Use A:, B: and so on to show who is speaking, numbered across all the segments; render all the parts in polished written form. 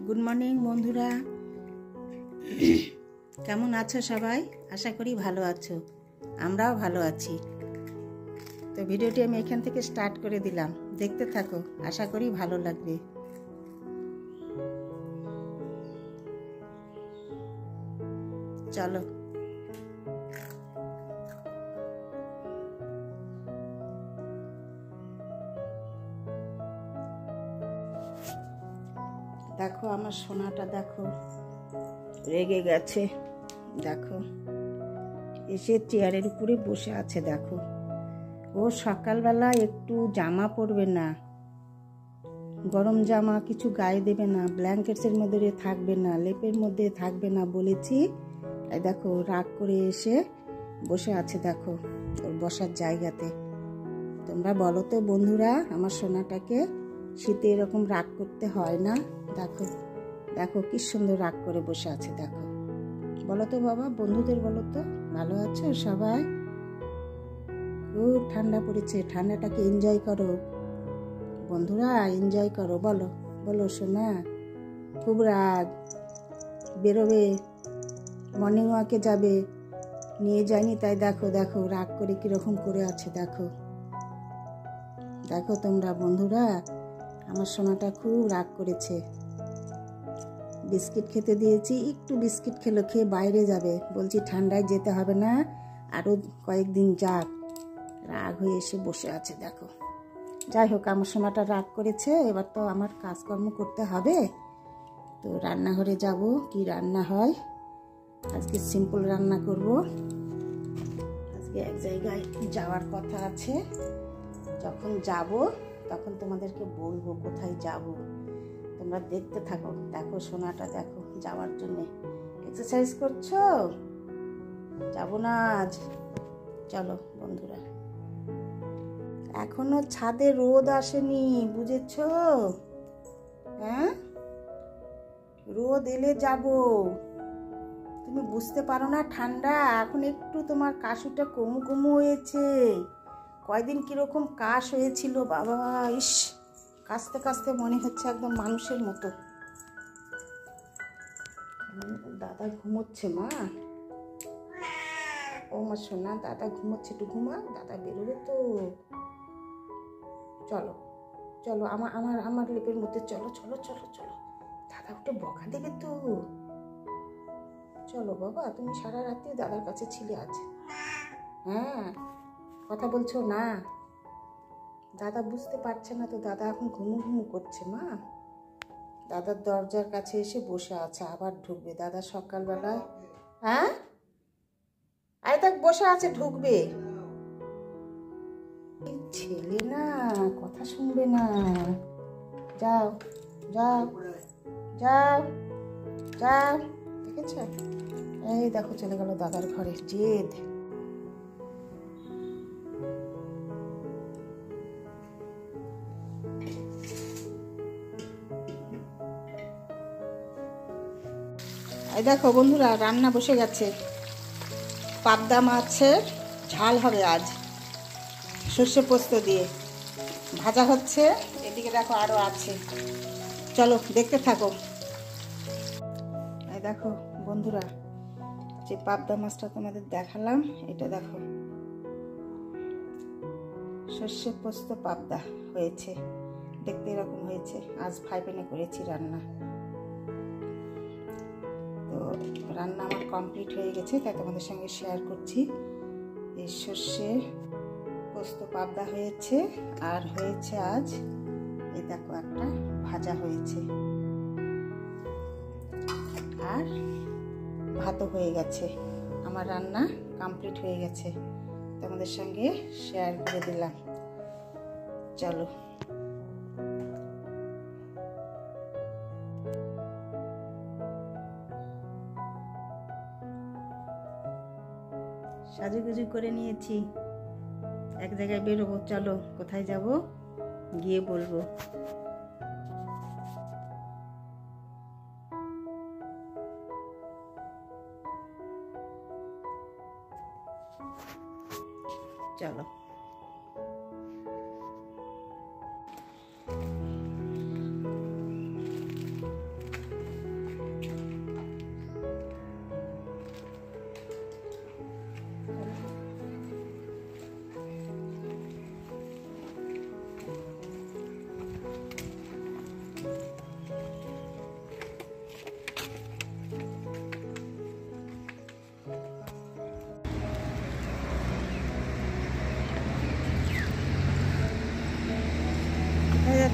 A: Good morning বন্ধুরা, কেমন আছো সবাই? আশা করি ভালো আছো, আমরাও ভালো আছি। তো ভিডিওটি আমি এখান থেকে স্টার্ট করে দিলাম, দেখতে থাকো, আশা করি ভালো লাগবে। চলো। দেখো আমার সোনাটা, দেখো রেগে গেছে, দেখো এসে চেয়ারের উপরে বসে আছে। দেখো ও সকালবেলা একটু জামা পরবে না, গরম জামা কিছু গায়ে দেবে না, ব্ল্যাঙ্কেটসের মধ্যে থাকবে না, লেপের মধ্যে থাকবে না বলেছি। এই দেখো রাগ করে এসে বসে আছে, দেখো ওর বসার জায়গাতে। তোমরা বলো তো বন্ধুরা, আমার সোনাটাকে শীতে এরকম রাগ করতে হয় না? দেখো দেখো কি সুন্দর রাগ করে বসে আছে। দেখো বলো তো বাবা, বন্ধুদের বলো তো, ভালো আছো সবাই? খুব ঠান্ডা পড়েছে, ঠান্ডাটাকে এনজয় করো বন্ধুরা, এনজয় করো। বলো বলো সোনা, খুব রাগ, বেরোবে, মর্নিং ওয়াকে যাবে, নিয়ে যায়নি তাই দেখো দেখো রাগ করে কিরকম করে আছে। দেখো দেখো তোমরা বন্ধুরা, আমার সোনাটা খুব রাগ করেছে। বিস্কিট খেতে দিয়েছি, একটু বিস্কিট খেলো, খেয়ে বাইরে যাবে। বলছি ঠান্ডায় যেতে হবে না, আরও কয়েকদিন যাক। রাগ হয়ে এসে বসে আছে। দেখো যাই হোক, আমার সোনাটা রাগ করেছে, এবার তো আমার কাজকর্ম করতে হবে। তো রান্নাঘরে যাব, কি রান্না হয় আজকে, সিম্পল রান্না করব। আজকে এক জায়গায় যাওয়ার কথা আছে, যখন যাব তখন তোমাদেরকে বলবো কোথায় যাব, তোমরা দেখতে থাকো। দেখো সোনাটা, দেখো যাওয়ার জন্য এক্সারসাইজ করছো। যাবো না আজ, চলো বন্ধুরা। এখনো ছাদে রোদ আসেনি, বুঝেছো? হ্যাঁ, রোদ এলে যাব। তুমি বুঝতে পারো না ঠান্ডা, এখন একটু তোমার কাশিটা কমু কমু হয়েছে। কয়দিন কিরকম কাশ হয়েছিল বাবা, ইস, কাশতে কাশতে মনে হচ্ছে একদম মানুষের মতো। দাদা ঘুমোচ্ছে মা, ও মা সোনা, দাদা ঘুমোচ্ছে, একটু ঘুমা, দাদা বেরোবে তো। চলো চলো, আমার আমার আমার লেপের মধ্যে চলো চলো চলো চলো, দাদা একটু বকা দেবে তো। চলো বাবা, তুমি সারা রাত্রি দাদার কাছে ছিলে আজ। হ্যাঁ, কথা বলছো না, দাদা বুঝতে পারছে না তো, দাদা এখন ঘুমু ঘুমু করছে মা। দাদার দরজার কাছে এসে বসে আছে, আবার ঢুকবে দাদা সকালবেলায়। হ্যাঁ, আরে দেখ বসে আছে, ঢুকবে। ছেলে না, কথা শুনবে না। যাও যাও যাও যাও, দেখেছ? এই দেখো চলে গেল দাদার ঘরে, জেদ। এই দেখো বন্ধুরা, রান্না বসে গেছে, পাবদা মাছের ঝাল হবে আজ, সর্ষে পোস্ত দিয়ে ভাজা হচ্ছে। এদিকে দেখো আরো আছে, চলো দেখতে থাকো। এই দেখো বন্ধুরা, যে পাবদা মাছটা তোমাদের দেখালাম, এটা দেখো সর্ষে পোস্ত পাবদা হয়েছে, দেখতে এরকম হয়েছে। আজ ফ্রাই প্যানে করেছি রান্না। তো রান্না আমার কমপ্লিট হয়ে গেছে, তাই তোমাদের সঙ্গে শেয়ার করছি। এই সর্ষে পোস্ত পাবদা হয়েছে, আর হয়েছে আজ এই দেখো একটা ভাজা হয়েছে, আর ভাতও হয়ে গেছে। আমার রান্না কমপ্লিট হয়ে গেছে, তোমাদের সঙ্গে শেয়ার করে দিলাম। চলো। সাজুগুজু করে নিয়েছি, এক জায়গায় বেরোবো। চলো কোথায় যাব গিয়ে বলবো। চলো।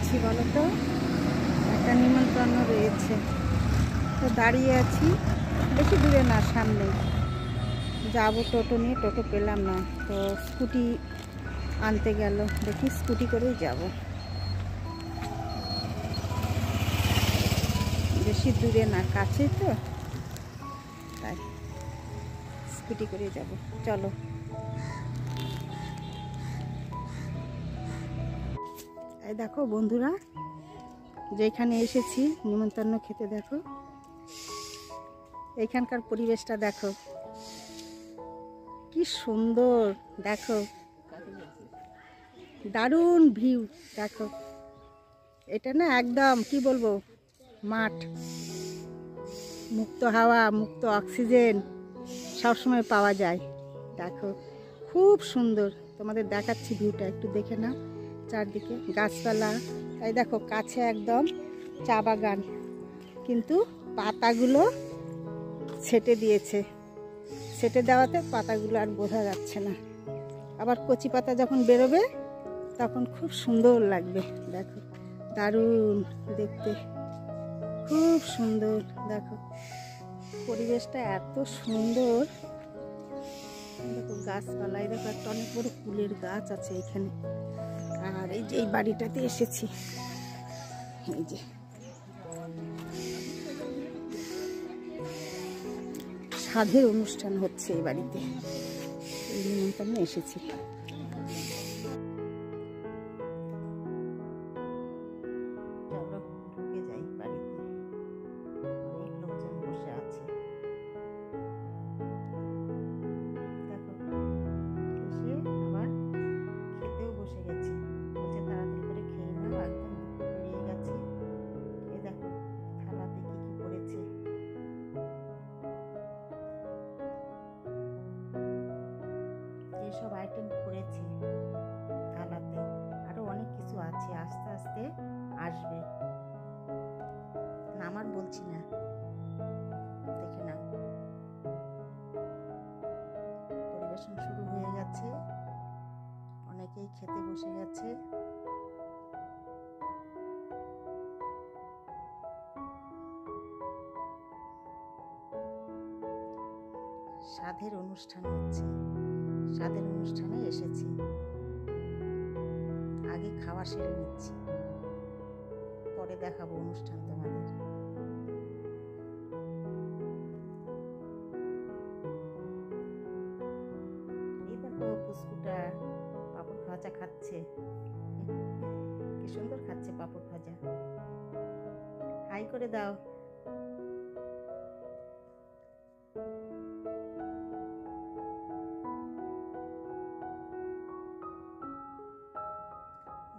A: যাচ্ছি বলো তো? একটা নিমন্ত্রণ রয়েছে, তো দাঁড়িয়ে আছি। বেশি দূরে না, সামনে যাবো। টোটো নিয়ে, টোটো পেলাম না, তো স্কুটি আনতে গেল। দেখি স্কুটি করেই যাব, বেশি দূরে না, কাছে তো, তাই স্কুটি করে যাব। চলো। এই দেখো বন্ধুরা, যেখানে এসেছি নিমন্ত্রণ খেতে, দেখো এইখানকার পরিবেশটা দেখো কি সুন্দর। দেখো দারুণ ভিউ। দেখো এটা না একদম কি বলবো, মাঠ, মুক্ত হাওয়া, মুক্ত অক্সিজেন সবসময় পাওয়া যায়। দেখো খুব সুন্দর, তোমাদের দেখাচ্ছি ভিউটা, একটু দেখে নাও। চারদিকে গাছপালা, তাই দেখো কাছে একদম চা বাগান, কিন্তু পাতাগুলো ছেটে দিয়েছে। ছেটে দেওয়াতে পাতাগুলো আর বোঝা যাচ্ছে না। আবার কচি পাতা যখন বেরোবে তখন খুব সুন্দর লাগবে। দেখো দারুণ দেখতে, খুব সুন্দর। দেখো পরিবেশটা এত সুন্দর। দেখো গাছপালাই, দেখো একটা অনেক বড় ফুলের গাছ আছে এখানে। আর এই যে এই বাড়িটাতে এসেছি, এই যে সাধের অনুষ্ঠান হচ্ছে এই বাড়িতে, এই নিমন্ত্রণে এসেছি। চলো ঢুকে যাই বাড়িতে, অনেক লোকজন বসে আছে। দেখো এসে আবার খেতেও বসে গেছি, বলছে তাড়াতাড়ি করে খেয়ে নাও, একদম দুপুর পেরিয়ে গেছে। এই দেখো থালাতে কি কি পড়েছে, যেসব আইটেম করেছি থালাতে, আরো অনেক কিছু আছে, আস্তে আস্তে আসবে। আমার বলছি না, দেখে নাও। পরিবেশন শুরু হয়ে গেছে, অনেকেই খেতে বসে গেছে। সাধের অনুষ্ঠান হচ্ছে, সাধের অনুষ্ঠানে এসেছি। আগে খাওয়া সেরে নিচ্ছি, পরে দেখাবো অনুষ্ঠান তোমাদের। এই দেখো পুষ্কুটা পাপড় ভাজা খাচ্ছে, কি সুন্দর খাচ্ছে পাপড় ভাজা। হাই করে দাও।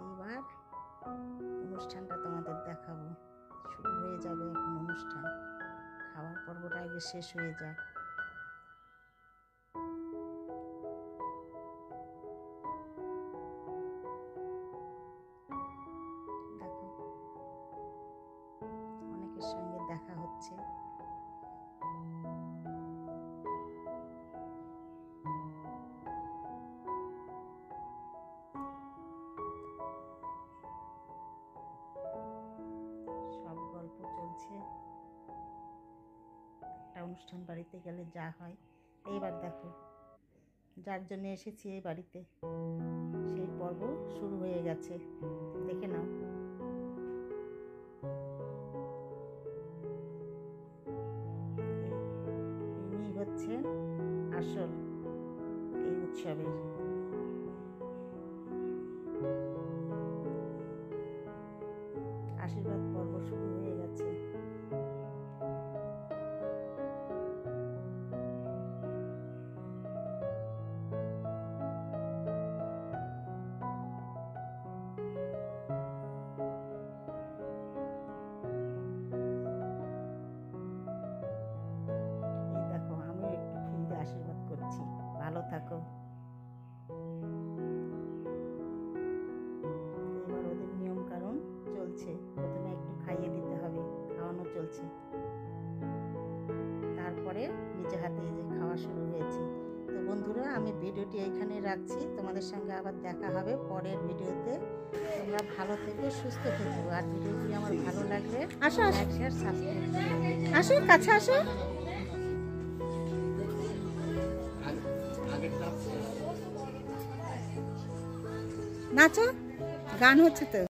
A: এইবার অনুষ্ঠানটা তোমাদের দেখাবো। শুরু হয়ে যাবে এখন অনুষ্ঠান, খাওয়ার পর্বটা আগে শেষ হয়ে যাক। দেখো অনেকের সঙ্গে দেখা হচ্ছে। সব গল্প চলছে, একটা অনুষ্ঠান বাড়িতে গেলে যা হয়। এইবার দেখো যার জন্য এসেছি এই বাড়িতে, সেই পর্ব শুরু হয়ে গেছে, দেখে নাও। ইনি হচ্ছেন আসল এই উৎসবের। আশীর্বাদ পর্ব শুরু হয়ে গেছে। এই দেখো আমিও একটু ফুল দিয়ে আশীর্বাদ করছি, ভালো থাকো। এবার ওদের নিয়ম কানুন চলছে, প্রথমে একটু খাইয়ে দিতে হবে, খাওয়ানো চলছে, তারপরে নিজে হাতে এই যে খাওয়া শুরু হয়েছে। তো বন্ধুরা, আমি ভিডিওটি এখানে রাখছি। তোমাদের সঙ্গে আবার দেখা হবে পরের ভিডিওতে। তোমরা ভালো থেকো, সুস্থ থেকো। আর ভিডিওটি আমার ভালো লাগলে আসো, লাইক শেয়ার সাবস্ক্রাইব আসো, কাছে আসো। নাচো, গান হচ্ছে তো।